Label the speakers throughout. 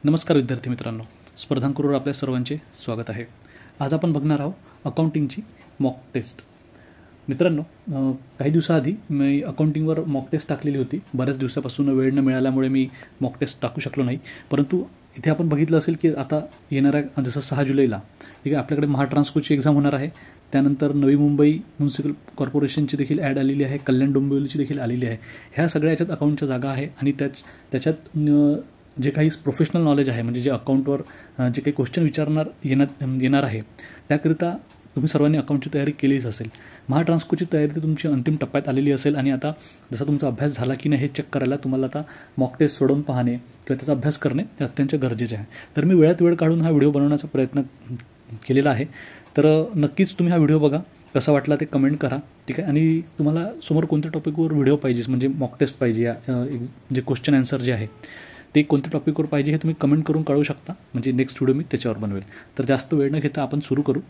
Speaker 1: नमस्कार विद्यार्थी मित्रांनो, स्पर्धांकरूवर आपल्या सर्वांचे स्वागत आहे. आज आपण बघणार आहोत अकाउंटिंगची मॉक टेस्ट. मित्रांनो, काही दिवसाआधी मी अकाउंटिंगवर मॉक टेस्ट टाकलेली होती. बऱ्याच दिवसापासून वेळ न मिळाल्यामुळे मी मॉक टेस्ट टाकू शकलो नाही. परंतु इथे आपण बघितलं असेल की आता येणाऱ्या जसं 6 जुलैला ठीक आहे आपल्याकडे महाट्रान्सकोची एक्झाम होणार आहे. त्यानंतर नवी मुंबई म्युन्सिपल कॉर्पोरेशनची देखील ॲड आलेली आहे, कल्याण डोंबिवलीची देखील आलेली आहे. ह्या सगळ्या याच्यात अकाउंटच्या जागा आहे आणि त्याच्यात जे काही प्रोफेशनल नॉलेज आहे, म्हणजे जे अकाउंटवर जे काही क्वेश्चन येणार आहे त्याकरिता तुम्ही सर्वांनी अकाउंटची तयारी केलीच असेल. महाट्रान्सकोची तयारी तर तुमची अंतिम टप्प्यात आलेली असेल आणि आता जसा तुमचा अभ्यास झाला की नाही हे चेक करायला तुम्हाला आता मॉक टेस्ट सोडवून पाहणे किंवा त्याचा अभ्यास करणे हे अत्यंत गरजेचे आहे. तर मी वेळात वेळ काढून हा व्हिडिओ बनवण्याचा प्रयत्न केलेला आहे. तर नक्कीच तुम्ही हा व्हिडिओ बघा, कसा वाटला ते कमेंट करा, ठीक आहे. आणि तुम्हाला समोर कोणत्या टॉपिकवर व्हिडिओ पाहिजे, म्हणजे मॉक टेस्ट पाहिजे या जे क्वेश्चन आन्सर जे आहे ते कोणत्या टॉपिकवर पाहिजे हे तुम्ही कमेंट करून कळवू शकता. म्हणजे नेक्स्ट व्हिडिओ मी त्याच्यावर बनवेल. तर जास्त वेळ न घेता आपण सुरू करू.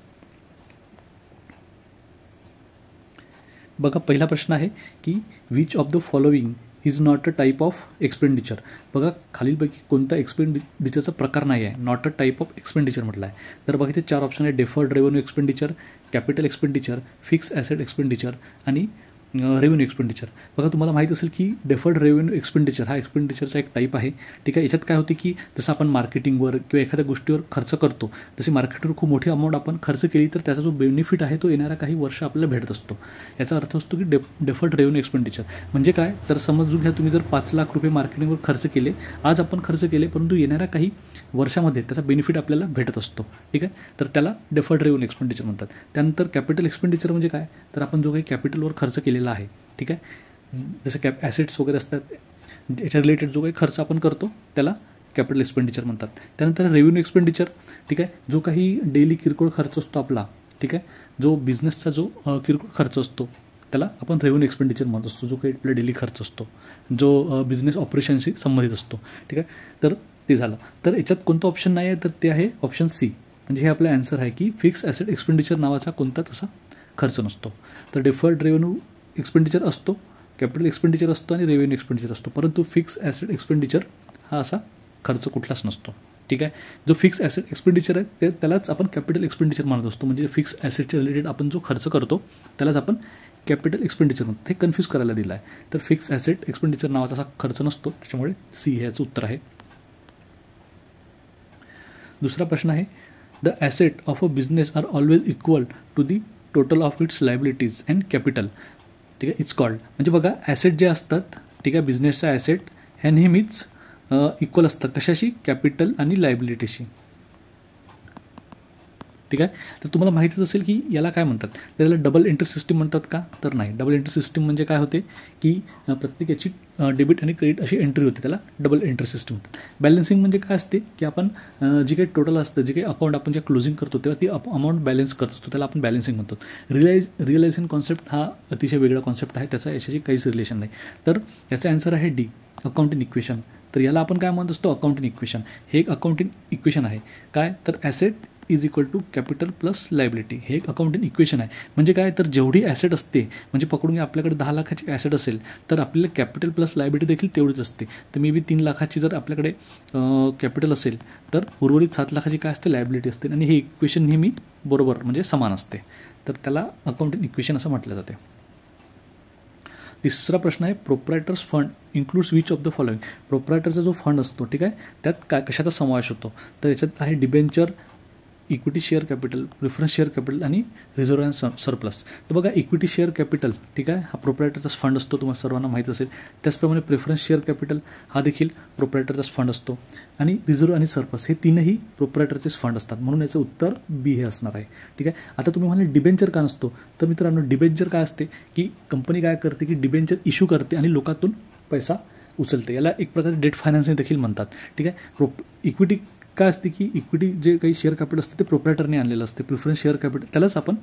Speaker 1: बघा, पहिला प्रश्न आहे की which of the following is not a type of expenditure. बघा, खालीलपैकी कोणता एक्सपेंडिचरचा प्रकार नाही आहे. Not a type of expenditure म्हटलं आहे. तर बघा, इथे 4 ऑप्शन आहे: deferred revenue expenditure, capital expenditure, fix asset expenditure आणि रेव्हेन्यू एक्सपेंडिचर. बघा, तुम्हाला माहीत असेल की डेफर्ड रेव्हेन्यू एक्सपेंडिचर हा एक्सपेंडिचरचा एक टाईप आहे, ठीक आहे. याच्यात काय होते की जसं आपण मार्केटिंगवर किंवा एखाद्या गोष्टीवर खर्च करतो, जशी मार्केटवर खूप मोठी अमाऊंट आपण खर्च केली तर त्याचा जो बेनिफिट आहे तो येणाऱ्या काही वर्ष आपल्याला भेटत असतो. याचा अर्थ असतो की डेफर्ड रेव्हेन्यू एक्सपेंडिचर म्हणजे काय, तर समजून घ्या तुम्ही जर 5 लाख रुपये मार्केटिंगवर खर्च केले, आज आपण खर्च केले, परंतु येणाऱ्या काही वर्षामध्ये त्याचा बेनिफिट आपल्याला भेटत असतो, ठीक आहे. तर त्याला डेफर्ड रेव्हेन्यू एक्सपेंडिचर म्हणतात. त्यानंतर कॅपिटल एक्सपेंडिचर म्हणजे काय, तर आपण जो काही कॅपिटलवर खर्च केलेला आहे, ठीक आहे, जसं ॲसेट्स वगैरे असतात याच्या रिलेटेड जो काही खर्च आपण करतो त्याला कॅपिटल एक्सपेंडिचर म्हणतात. त्यानंतर रेव्हेन्यू एक्सपेंडिचर, ठीक आहे, जो काही डेली किरकोळ खर्च असतो आपला, ठीक आहे, जो बिझनेसचा जो किरकोळ खर्च असतो त्याला आपण रेव्हेन्यू एक्सपेंडिचर म्हणत असतो. जो काही आपला डेली खर्च असतो, जो बिझनेस ऑपरेशनशी संबंधित असतो, ठीक आहे. तर ते झालं. तर याच्यात कोणतं ऑप्शन नाही आहे, तर ते आहे ऑप्शन सी. म्हणजे हे आपलं आन्सर आहे की फिक्स ॲसेट एक्सपेंडिचर नावाचा कोणताच असा खर्च नसतो. तर डेफर्ड रेव्हेन्यू एक्सपेंडिचर असतो, कॅपिटल एक्सपेंडिचर असतो आणि रेव्हेन्यू एक्सपेंडिचर असतो, परंतु फिक्स ॲसेट एक्सपेंडिचर हा असा खर्च कुठलाच नसतो, ठीक आहे. जो फिक्स ॲसेट एक्सपेंडिचर आहे त्यालाच आपण कॅपिटल एक्सपेंडिचर म्हणत असतो. म्हणजे फिक्स ॲसेटच्या रिलेटेड आपण जो खर्च करतो त्यालाच आपण कॅपिटल एक्सपेंडिचर म्हणतो. हे कन्फ्यूज करायला दिलं आहे. तर फिक्स ॲसेट एक्सपेंडिचर नावाचा असा खर्च नसतो, त्याच्यामुळे सी हे याचं उत्तर आहे. दुसरा प्रश्न आहे: the asset of a business are always equal to the total of its liabilities and capital, ठीक आहे. It's called. म्हणजे बघा, ॲसेट जे असतात, ठीक आहे, बिझनेसचा ॲसेट ह्या नेहमीच इक्वल असतात. कशाशी? कॅपिटल आणि लायबिलिटीशी, ठीक आहे. तर तुम्हाला माहितीच असेल की याला काय म्हणतात, त्याला डबल एंट्री सिस्टीम म्हणतात का, तर नाही. डबल एंट्री सिस्टीम म्हणजे काय होते की प्रत्येकाची डेबिट आणि क्रेडिट अशी एंट्री होते, त्याला डबल एंट्री सिस्टीम. बॅलन्सिंग म्हणजे काय असते की आपण जे काही टोटल असतं, जे काही अकाउंट आपण जे क्लोजिंग करतो तेव्हा ती अमाऊंट बॅलन्स करत असतो, त्याला आपण बॅलन्सिंग म्हणतो. रिअलायझेशन कॉन्सेप्ट हा अतिशय वेगळा कॉन्सेप्ट आहे, त्याचा याच्याशी काहीच रिलेशन नाही. तर याचा आन्सर आहे डी, अकाउंटिंग इक्वेशन. तर याला आपण काय म्हणत असतो, अकाउंटिंग इक्वेशन. हे एक अकाउंटिंग इक्वेशन आहे. काय, तर asset is equal to capital plus liability. हे एक अकाउंटिंग इक्वेशन आहे. म्हणजे काय, तर जेवढी ॲसेट असते, म्हणजे पकडून घ्या आपल्याकडे 10 लाखाची ॲसेट असेल तर आपल्याला कॅपिटल प्लस लायबिलिटी देखील तेवढीच असते. तर मे बी 3 लाखाची जर आपल्याकडे कॅपिटल असेल तर उर्वरित 7 लाखाची काय असते, लायबिलिटी असते. आणि हे इक्वेशन नेहमी बरोबर म्हणजे समान असते. तर त्याला अकाउंटिंग इक्वेशन असं म्हटलं जाते. तिसरा प्रश्न आहे: proprietors fund includes which of the following. प्रोप्रायटरचा जो फंड असतो, ठीक आहे, त्यात काय कशाचा समावेश होतो, तर याच्यात आहे debenture, equity share capital, preference share capital आणि रिझर्व्ह अँड सरप्लस. तर बघा, इक्विटी शेअर कॅपिटल, ठीक आहे, हा प्रोप्रायटरचाच फंड असतो, तुम्हाला सर्वांना माहीत असेल. त्याचप्रमाणे प्रिफरन्स शेअर कॅपिटल हा देखील प्रोप्रायटरचाच फंड असतो आणि रिझर्व्ह आणि सरप्लस हे तीनही प्रोप्रायटरचेच फंड असतात. म्हणून याचं उत्तर बी हे असणार आहे, ठीक आहे. आता तुम्ही म्हणाले डिबेंचर का नसतो, तर मित्रांनो, डिबेंचर काय असते की कंपनी काय करते की डिबेंचर इश्यू करते आणि लोकांतून पैसा उचलते. याला एक प्रकारे डेट फायनान्सिंग देखील म्हणतात, ठीक आहे. इक्विटी काय असते की इक्विटी जे काही शेअर कॅपिटल असते ते प्रोप्रायटरने आणलेलं असते. प्रिफरन्स शेअर कॅपिटल त्यालाच आपण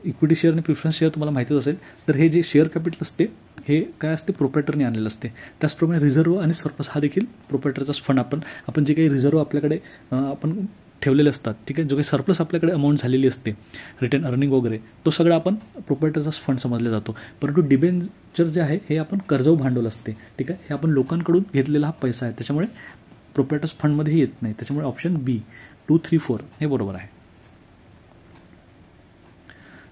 Speaker 1: इक्विटी शेअर आणि प्रिफरन्स शेअर तुम्हाला माहितीच असेल. तर हे जे शेअर कॅपिटल असते हे काय असते, प्रोप्रायटरने आणलेलं असते. त्याचप्रमाणे रिझर्व्ह आणि सरप्लस हा देखील प्रोप्रायटरचाच फंड. आपण जे काही रिझर्व्ह आपल्याकडे आपण ठेवलेले असतात, ठीक आहे, जो काही सरप्लस आपल्याकडे अमाऊंट झालेली असते, रिटर्न अर्निंग वगैरे, तो सगळा आपण प्रोप्रायटरचाच फंड समजला जातो. परंतु डिबेंचर जे आहे हे आपण कर्जव भांडवल असते, ठीक आहे, हे आपण लोकांकडून घेतलेला हा पैसा आहे. त्याच्यामुळे प्रोप्रायटर्स फंडमध्ये येत नाही, त्याच्यामुळे ऑप्शन बी 2, 3, 4 हे बरोबर आहे.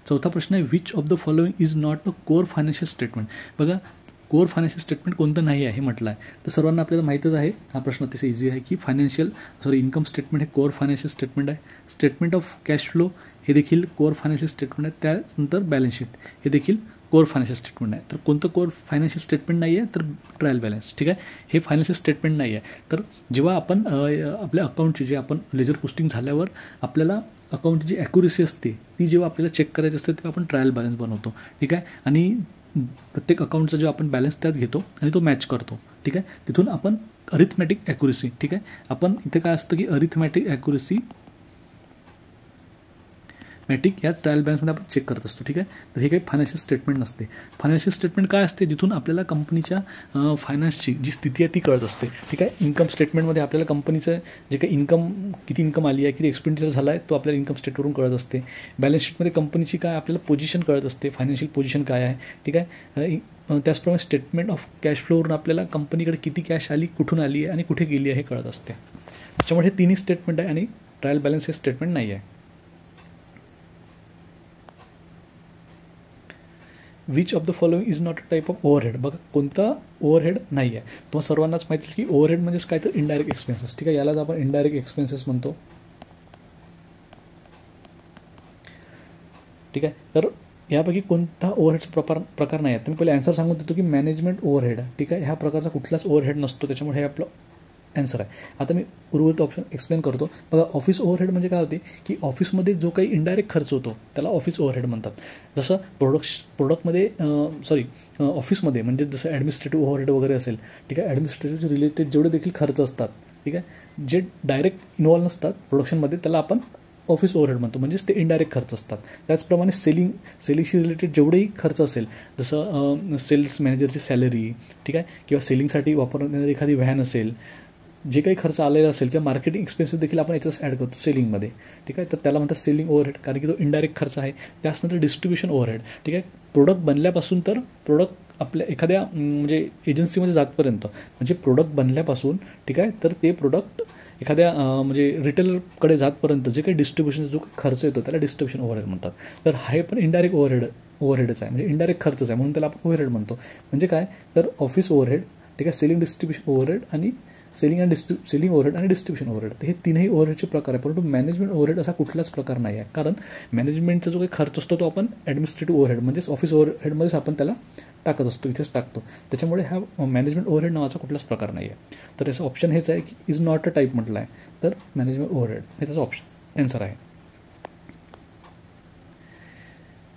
Speaker 1: चौथा प्रश्न आहे, which of the following is not a core financial statement. बघा कोर फायनान्शियल स्टेटमेंट कोणतं नाही आहे म्हटलं आहे, तर सर्वांना आपल्याला माहीतच आहे, हा प्रश्न अतिशय इझी आहे की इन्कम स्टेटमेंट हे कोर फायनान्शियल स्टेटमेंट आहे. स्टेटमेंट ऑफ कॅश फ्लो हे देखील कोर फायनान्शियल स्टेटमेंट आहे. त्यानंतर बॅलन्स शीट हे देखील कोर फायनान्शियल स्टेटमेंट आहे. तर कोणतं कोर फायनान्शियल स्टेटमेंट नाही आहे, तर ट्रायल बॅलन्स. ठीक आहे, हे फायनान्शियल स्टेटमेंट नाही आहे. तर जेव्हा आपण आपल्या अकाउंटची जे आपण लेजर पोस्टिंग झाल्यावर आपल्याला अकाउंटची जी ॲक्युरेसी असते ती जेव्हा आपल्याला चेक करायची असते तेव्हा आपण ट्रायल बॅलन्स बनवतो. ठीक आहे, आणि प्रत्येक अकाउंटचा जो आपण बॅलन्स त्यात घेतो आणि तो मॅच करतो. ठीक आहे, तिथून आपण अरिथमॅटिक ॲक्युरेसी. ठीक आहे, आपण इथे काय असतं की अरिथमॅटिक ॲक्युरेसी या ट्रायल बॅलन्समध्ये आपण चेक करत असतो. ठीक आहे, तर हे काही फायनान्शियल स्टेटमेंट नसते. फायनान्शियल स्टेटमेंट काय असते, जिथून आपल्याला कंपनीच्या फायनान्सची जी स्थिती आहे ती कळत असते. ठीक आहे, इन्कम स्टेटमेंटमध्ये आपल्याला कंपनीचं जे काही किती इन्कम आली आहे, किती एक्सपेंडिचर झाला आहे तो आपल्याला इन्कम स्टेटवरून कळत असते. बॅलन्स शीटमध्ये कंपनीची काय आपल्याला पोझिशन कळत असते, फायनान्शियल पोझिशन काय आहे. ठीक आहे, त्याचप्रमाणे स्टेटमेंट ऑफ कॅश फ्लोवरून आपल्याला कंपनीकडे किती कॅश आली, कुठून आली आहे आणि कुठे गेली आहे हे कळत असते. त्याच्यामुळे हे तिन्ही स्टेटमेंट आहे आणि ट्रायल बॅलन्स हे स्टेटमेंट नाही आहे. Which of the following is not a type of overhead. बघा कोणता ओव्हरहेड नाही आहे. तुम्हाला सर्वांनाच माहिती आहे की ओव्हरहेड म्हणजेच काय, तर इनडायरेक्ट एक्सपेन्सेस. ठीक आहे, यालाच आपण इनडायरेक्ट एक्सपेन्सेस म्हणतो. ठीक आहे, तर यापैकी कोणता ओव्हरहेडचा प्रकार नाही आहे. तर मी पहिले आन्सर सांगून देतो की मॅनेजमेंट ओव्हरहेड. ठीक आहे, ह्या प्रकारचा कुठलाच ओव्हरहेड नसतो, त्याच्यामुळे हे आपलं आन्सर आहे. आता मी उर्वरित ऑप्शन एक्सप्लेन करतो. बघा ऑफिस ओव्हरहेड म्हणजे काय होते की ऑफिसमध्ये जो काही इनडायरेक्ट खर्च होतो त्याला ऑफिस ओव्हरहेड म्हणतात. जसं प्रोडक्टमध्ये ऑफिसमध्ये म्हणजे जसं ॲडमिनिस्ट्रेटिव्ह ओव्हरहेड वगैरे असेल. ठीक आहे, ॲडमिनिस्ट्रेटिव्ह रिलेटेड जेवढे देखील खर्च असतात, ठीक आहे, जे डायरेक्ट इन्व्हॉल्व नसतात प्रोडक्शनमध्ये त्याला आपण ऑफिस ओव्हरहेड म्हणतो, म्हणजेच ते इनडायरेक्ट खर्च असतात. त्याचप्रमाणे सेलिंगशी रिलेटेड जेवढेही खर्च असेल, जसं सेल्स मॅनेजरची सॅलरी, ठीक आहे, किंवा सेलिंगसाठी वापरण्यात येणारी एखादी व्हॅन असेल, जे काही खर्च आलेला असेल किंवा मार्केटिंग एक्सपेन्सेस देखील आपण याच्याच ॲड करतो सेलिंगमध्ये. ठीक आहे, तर त्याला म्हणतात सेलिंग ओव्हरहेड, कारण की तो इनडायरेक्ट खर्च आहे. त्याच्यानंतर डिस्ट्रीब्युशन ओव्हरहेड. ठीक आहे, प्रोडक्ट बनल्यापासून तर प्रोडक्ट आपल्या एखाद्या म्हणजे एजन्सीमध्ये जातपर्यंत, म्हणजे प्रोडक्ट बनल्यापासून, ठीक आहे, तर ते प्रोडक्ट एखाद्या म्हणजे रिटेलरकडे जातपर्यंत जे काही डिस्ट्रीब्युशनचा जो काही खर्च येतो त्याला डिस्ट्रीब्युशन ओव्हरहेड म्हणतात. तर हे पण इनडायरेक्ट ओव्हरहेडच आहे, म्हणजे इनडायरेक्ट खर्चच आहे, म्हणून त्याला आपण ओव्हरहेड म्हणतो. म्हणजे काय, तर ऑफिस ओव्हरहेड, ठीक आहे, सेलिंग डिस्ट्रीब्युशन ओव्हरहेड आणि सेलिंग ओव्हरहेड आणि डिस्ट्रीब्युशन ओव्हरहेड. तर हे तीनही ओव्हरहेडचे प्रकार आहे. परंतु मॅनेजमेंट ओव्हरहेड असा कुठलाच प्रकार नाही आहे, कारण मॅनेजमेंटचा जो काही खर्च असतो तो आपण ॲडमिनिस्ट्रेटिव्ह ओव्हरहेड म्हणजेच ऑफिस ओव्हरहेडमध्येच आपण त्याला टाकत असतो, इथेच टाकतो. त्याच्यामुळे हा मॅनेजमेंट ओव्हरहेड नावाचा कुठलाच प्रकार नाही आहे. तर याचं ऑप्शन हेच आहे की इज नॉट अ टाईप म्हटलं आहे, तर मॅनेजमेंट ओव्हरहेड हे त्याचं ऑप्शन आन्सर आहे.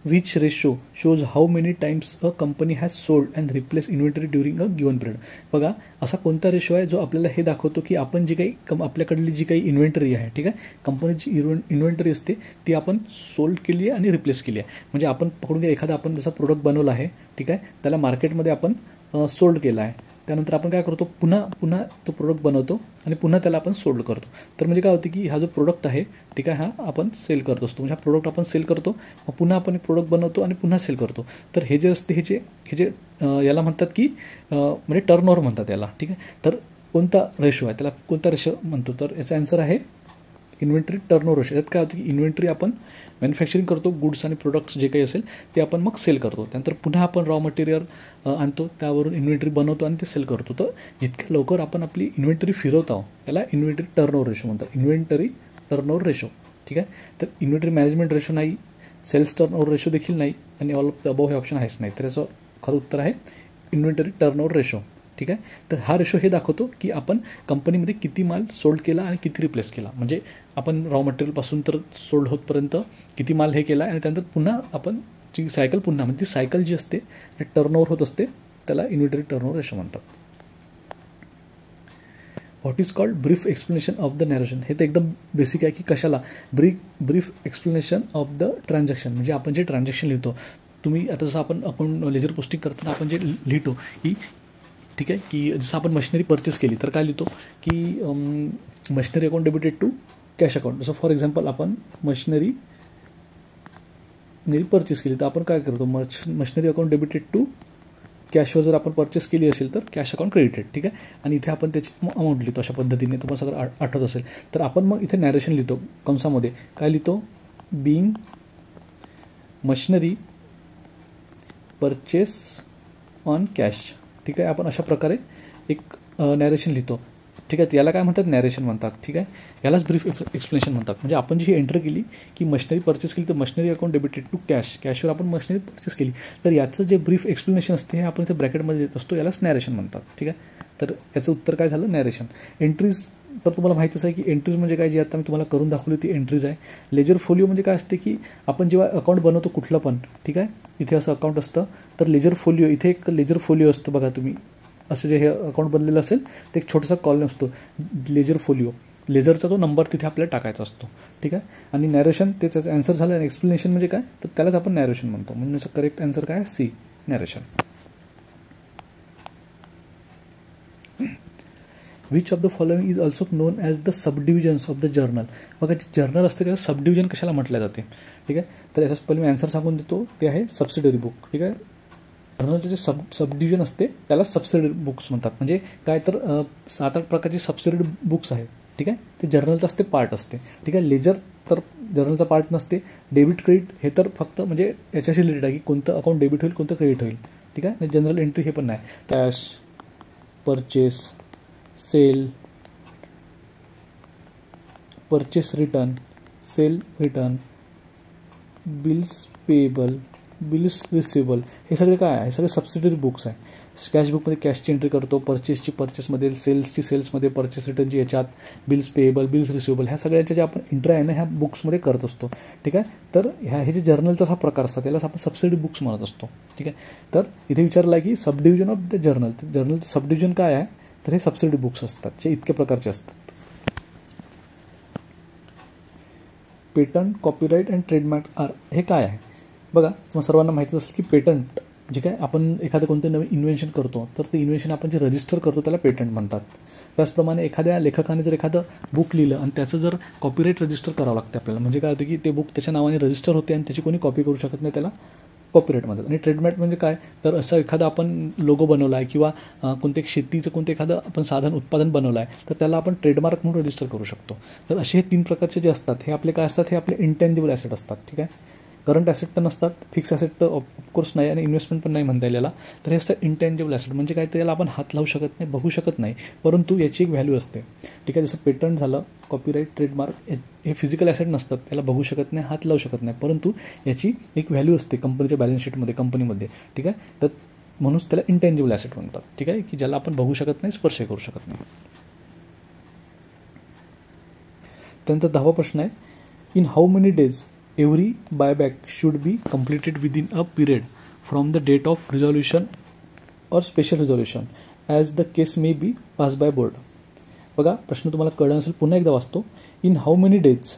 Speaker 1: Which ratio shows how many times a company has sold and replace inventory during a given period. बघा असा कोणता रेशो आहे जो आपल्याला हे दाखवतो की आपण जी काही आपल्याकडली जी काही इन्व्हेंटरी आहे, ठीक आहे, कंपनीची इन्व्हेंटरी असते ती आपण सोल्ड केली आहे आणि रिप्लेस केली आहे. म्हणजे आपण पकडून घ्या, एखादा आपण जसा प्रोडक्ट बनवला आहे, ठीक आहे, त्याला मार्केटमध्ये आपण सोल्ड केला आहे. त्यानंतर आपण काय करतो, पुन्हा तो प्रोडक्ट बनवतो आणि पुन्हा त्याला आपण सोल्ड करतो. तर म्हणजे काय होतं की हा जो प्रोडक्ट आहे, ठीक आहे, हा आपण सेल करत असतो. म्हणजे हा प्रोडक्ट आपण सेल करतो, मग पुन्हा आपण एक प्रोडक्ट बनवतो आणि पुन्हा सेल करतो. तर हे जे असते हे जे याला म्हणतात की म्हणजे टर्नओव्हर म्हणतात याला. ठीक आहे, तर कोणता रेशो आहे, त्याला कोणता रेशो म्हणतो, तर याचा आन्सर आहे इन्व्हेंटरी टर्नओव्हर रेशो. यात काय होतं की इन्व्हेंटरी आपण मॅन्युफॅक्चरिंग करतो, गुड्स आणि प्रोडक्ट्स जे काही असेल ते आपण मग सेल करतो. त्यानंतर पुन्हा आपण रॉ मटेरियल आणतो, त्यावरून इन्व्हेंटरी बनवतो आणि ते सेल करतो. तर जितक्या लवकर आपण आपली इन्व्हेंटरी फिरवतो त्याला इन्व्हेंटरी टर्नओव्हर रेशो म्हणतात, इन्व्हेंटरी टर्नओव्हर रेशो. ठीक आहे, तर इन्व्हेंटरी मॅनेजमेंट रेशो नाही, सेल्स टर्नओव्हर रेशो देखील नाही आणि ऑल ऑफ द अबव हे ऑप्शन आहेच नाही. तर याचं खरं उत्तर आहे इन्व्हेंटरी टर्नओव्हर रेशो. ठीक आहे, तर हा रेशो हे दाखवतो की आपण कंपनीमध्ये किती माल सोल्ड केला आणि किती रिप्लेस केला. म्हणजे आपण रॉ मटेरियलपासून तर सोल्ड होतपर्यंत किती माल हे केला आणि त्यानंतर पुन्हा आपण जी सायकल पुन्हा म्हणजे ती सायकल जी असते ते टर्नओव्हर होत असते, त्याला इन्व्हेंटरी टर्नओव्हर रेशो म्हणतात. What is called brief explanation of the narration. हे तर एकदम बेसिक आहे की कशाला brief explanation of the transaction. म्हणजे आपण जे ट्रान्झॅक्शन लिहितो, तुम्ही आता जसं आपण लेजर पोस्टिंग करताना आपण जे लिहितो की, ठीक आहे, की जसं आपण मशिनरी परचेस केली तर काय लिहितो की machinery account debited to cash account. जसं फॉर एक्झाम्पल आपण मशिनरी परचेस केली तर आपण काय करतो, मशिनरी अकाउंट डेबिटेड टू कॅशवर जर आपण परचेस केली असेल तर कॅश अकाउंट क्रेडिटेड, ठीक आहे. आणि इथे आपण त्याची अमाऊंट लिहितो अशा पद्धतीने, तुम्हाला सगळं आठवत असेल. तर आपण मग इथे नॅरेशन लिहितो कंसामध्ये, काय लिहितो, being machinery purchase on cash, ठीक आहे. आपण अशा प्रकारे एक नॅरेशन लिहितो, ठीक आहे. याला काय म्हणतात, नॅरेशन म्हणतात, ठीक आहे. यालाच ब्रीफ एक्सप्लेनेशन म्हणतात. म्हणजे आपण जी एंट्री केली की मशिनरी परचेस केली तर machinery account debited to cash, कॅशवर आपण मशिनरी परचेस केली, तर याचं जे ब्रीफ एक्सप्लेनेशन असते हे आपण इथे ब्रॅकेटमध्ये देत असतो, यालाच नॅरेशन म्हणतात, ठीक आहे. तर याचं उत्तर काय झालं, नॅरेशन. एंट्रीज तर तुम्हाला माहितीच आहे की एंट्रीज म्हणजे काय, जी आता मी तुम्हाला करून दाखवली ती एंट्रीज आहे. लेजर फोलिओ म्हणजे काय असते की आपण जेव्हा अकाउंट बनवतो कुठलं पण, ठीक आहे, इथे असं अकाउंट असतं, तर लेजर फोलिओ, इथे एक लेजर फोलिओ असतो बघा, तुम्ही असं जे हे अकाउंट बनलेलं असेल ते एक छोटासा कॉलम असतो लेजर फोलिओ, लेजरचा तो नंबर तिथे आपल्याला टाकायचा असतो, ठीक आहे. आणि नॅरेशन त्याचं आन्सर झालं. आणि एक्सप्लेनेशन म्हणजे काय, तर त्यालाच आपण नॅरेशन म्हणतो. म्हणजे त्याचं करेक्ट आन्सर काय, C, narration. Which of the following is also known as the subdivisions of the journal. बघा जे जर्नल असते त्याला सबडिव्हिजन कशाला म्हटलं जाते, ठीक आहे. तर याच्याच पहिले मी आन्सर सांगून देतो, ते आहे सबसिडरी बुक, ठीक आहे. जर्नलचे जे सबडिव्हिजन असते त्याला सबसिडरी बुक्स म्हणतात. म्हणजे काय, तर 7-8 प्रकारचे सबसिडरी बुक्स आहेत, ठीक आहे. ते जर्नलचं असते पार्ट असते, ठीक आहे. लेजर तर जर्नलचा पार्ट नसते. डेबिट क्रेडिट हे तर फक्त म्हणजे याच्याशी रिलेटेड आहे की कोणतं अकाउंट डेबिट होईल कोणतं क्रेडिट होईल, ठीक आहे. जनरल एंट्री हे पण नाही. Cash, purchase, sale, purchase return, sale return, bills payable, bills receivable, हे सगळे काय आहे, हे सगळे सबसिडरी बुक्स आहे. कॅश बुकमध्ये कॅशची एंट्री करतो, परचेसची परचेसमध्ये, सेल्सची सेल्समध्ये, परचेस रिटर्नची याच्यात, बिल्स पेएबल, बिल्स रिसिवेबल, ह्या सगळ्याच्या ज्या आपण एंट्री आहे ना ह्या बुक्समध्ये करत असतो, ठीक आहे. तर हे जे जर्नलचा हा प्रकार असतात त्यालाच आपण सबसिडी बुक्स म्हणत असतो, ठीक आहे. तर इथे विचारलं आहे की सबडिव्हिजन ऑफ द जर्नल, जर्नलचं सबडिव्हिजन काय आहे, तर हे सबसिडी बुक्स असतात जे इतक्या प्रकारचे असतात. Patent, copyright and trademark are, हे काय आहे बघा, तुम्हाला सर्वांना माहितीच असेल की पेटंट जे काय आपण एखादं कोणतं नवीन इन्व्हेन्शन करतो तर ते इन्व्हेन्शन आपण जे रजिस्टर करतो त्याला पेटंट म्हणतात. त्याचप्रमाणे एखाद्या लेखकाने जर एखादं बुक लिहिलं आणि त्याचं जर कॉपीराईट रजिस्टर करावं लागतं आपल्याला, म्हणजे काय होतं की ते बुक त्याच्या नावाने रजिस्टर होते आणि त्याची कोणी कॉपी करू शकत नाही, त्याला कॉपीराईट म्हणतात. आणि ट्रेडमार्क म्हणजे काय, तर असं एखादा आपण लोगो बनवला आहे किंवा कोणते शेतीचं कोणतं एखादं आपण साधन उत्पादन बनवलं आहे तर त्याला आपण ट्रेडमार्क म्हणून रजिस्टर करू शकतो. तर असे हे 3 प्रकारचे जे असतात हे आपले काय असतात, हे आपले इंटेंजिबल ॲसेट असतात, ठीक आहे. करंट ॲसेट तर नसतात, फिक्स ॲसेट तर ऑफकोर्स नाही आणि इन्व्हेस्टमेंट पण नाही म्हणता येईल याला. तर हे असतं इंटेंजिबल ॲसेट, म्हणजे काय, त्याला आपण हात लावू शकत नाही, बघू शकत नाही, परंतु याची एक व्हॅल्यू असते, ठीक आहे. जसं पेटंट झालं, कॉपीराईट, ट्रेडमार्क, हे फिजिकल ॲसेट नसतात, त्याला बघू शकत नाही, हात लावू शकत नाही, परंतु याची एक व्हॅल्यू असते कंपनीच्या बॅलन्स शीटमध्ये, कंपनीमध्ये, ठीक आहे. तर म्हणूनच त्याला इंटेंजिबल ॲसेट म्हणतात, ठीक आहे, की ज्याला आपण बघू शकत नाही, स्पर्श करू शकत नाही. त्यानंतर 10वा प्रश्न आहे, in how many days every buyback should be completed within a period from the date of resolution or special resolution as the case may be passed by board. बघा प्रश्न तुम्हाला कळलं नसेल, पुन्हा एकदा वाचतो. In how many days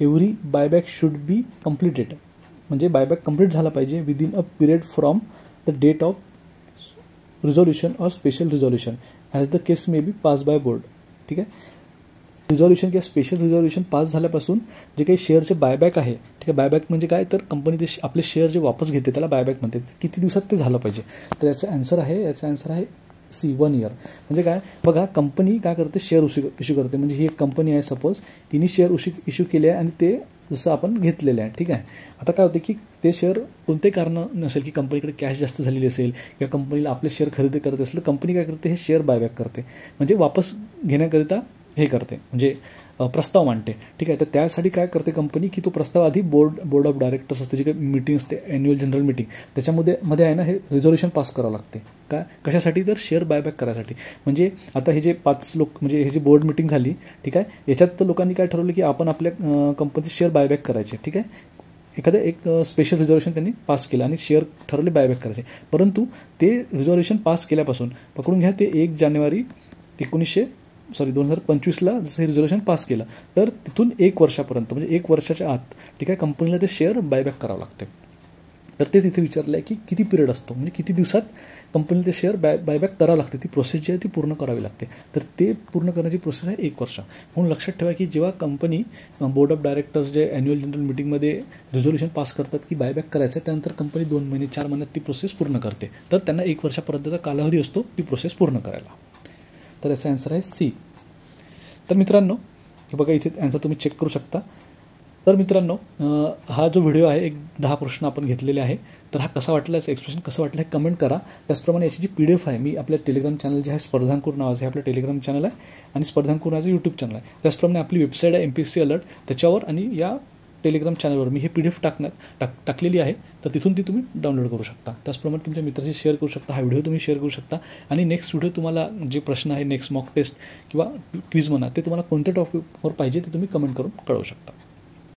Speaker 1: every buyback should be completed, म्हणजे buyback complete झाला पाहिजे within a period from the date of resolution और special resolution as the case may be pass by board, ठीक आहे. रिझॉल्युशन किंवा स्पेशल रिझॉल्युशन पास झाल्यापासून जे काही शेअरचे बायबॅक आहे, ठीक आहे. बायबॅक म्हणजे काय, तर कंपनी ते आपले शेअर जे वापस घेते त्याला बायबॅक म्हणते. किती दिवसात ते झालं पाहिजे, तर याचा आन्सर आहे सी, 1 year. म्हणजे काय बघा, कंपनी काय करते, शेअर इश्यू करते. म्हणजे ही एक कंपनी आहे, सपोज हिने शेअर इश्यू केले आहे आणि ते जसं आपण घेतलेलं आहे, ठीक आहे. आता काय होते की ते शेअर कोणते कारण नसेल की कंपनीकडे कॅश जास्त झालेली असेल किंवा कंपनीला आपले शेअर खरेदी करत असेल तर कंपनी काय करते, हे शेअर बायबॅक करते, म्हणजे वापस घेण्याकरिता हे करते, म्हणजे प्रस्ताव मांडते, ठीक आहे. तर त्यासाठी काय करते कंपनी की तो प्रस्ताव आधी बोर्ड ऑफ डायरेक्टर्स असते, जी काही मीटिंग असते, ॲन्युअल जनरल मीटिंग, त्याच्यामध्ये आहे ना हे रिझॉल्युशन पास करावं लागते. काय, कशासाठी, तर शेअर बायबॅक करायसाठी. म्हणजे आता हे जे 5 लोक, म्हणजे हे जी बोर्ड मीटिंग झाली, ठीक आहे, याच्यात तर लोकांनी काय ठरवलं की आपण आपल्या कंपनीचे शेअर बायबॅक करायचे, ठीक आहे. एखादं एक स्पेशल रिझॉल्युशन त्यांनी पास केलं आणि शेअर ठरवले बायबॅक करायचे, परंतु ते रिझॉल्युशन पास केल्यापासून पकडून घ्या ते 1 जानेवारी 2025ला जसं हे रिझॉल्युशन पास केलं, तर तिथून 1 वर्षापर्यंत, म्हणजे 1 वर्षाच्या आत, ठीक आहे, कंपनीला ते शेअर बायबॅक करावं लागते. तर तेच इथे विचारलं आहे की किती पिरियड असतो, म्हणजे किती दिवसात कंपनीला ते शेअर बायबॅक करावं लागते, ती प्रोसेस जी आहे ती पूर्ण करावी लागते. तर ते पूर्ण करण्याची प्रोसेस आहे 1 वर्ष. म्हणून लक्षात ठेवा की जेव्हा कंपनी बोर्ड ऑफ डायरेक्टर्स जे ॲन्युअल जनरल मीटिंगमध्ये रिझोल्युशन पास करतात की बायबॅक करायचं आहे, त्यानंतर कंपनी 2 महिने 4 महिन्यात ती प्रोसेस पूर्ण करते. तर त्यांना 1 वर्षापर्यंतचा कालावधी असतो ती प्रोसेस पूर्ण करायला. तर याचा आन्सर आहे सी. तर मित्रांनो हे बघा इथे आन्सर तुम्ही चेक करू शकता. तर मित्रांनो हा जो व्हिडिओ आहे एक 10 प्रश्न आपण घेतलेले आहे. तर हा कसा वाटला, याचं एक्सप्रेशन कसं वाटलं हे कमेंट करा. त्याचप्रमाणे याची जी PDF आहे मी आपल्या टेलिग्राम चॅनल जे आहे स्पर्धांकुर नावाचं हे आपलं टेलिग्राम चॅनल आहे आणि स्पर्धांकुर नावाचं यूट्यूब चॅनल आहे. त्याचप्रमाणे आपली वेबसाईट आहे MPSC अलर्ट, त्याच्यावर आणि या टेलिग्राम चॅनलवर मी हे PDF टाकलेली आहे. तर तिथून ती तुम्ही डाउनलोड करू शकता. त्याचप्रमाणे तुमच्या मित्राशी शेअर करू शकता. हा व्हिडिओ तुम्ही शेअर करू शकता. आणि नेक्स्ट व्हिडिओ तुम्हाला जे प्रश्न आहे, नेक्स्ट मॉक टेस्ट किंवा क्विज म्हणा, ते तुम्हाला कोणत्या टॉपिकवर पाहिजे ते तुम्ही कमेंट करून कळवू शकता.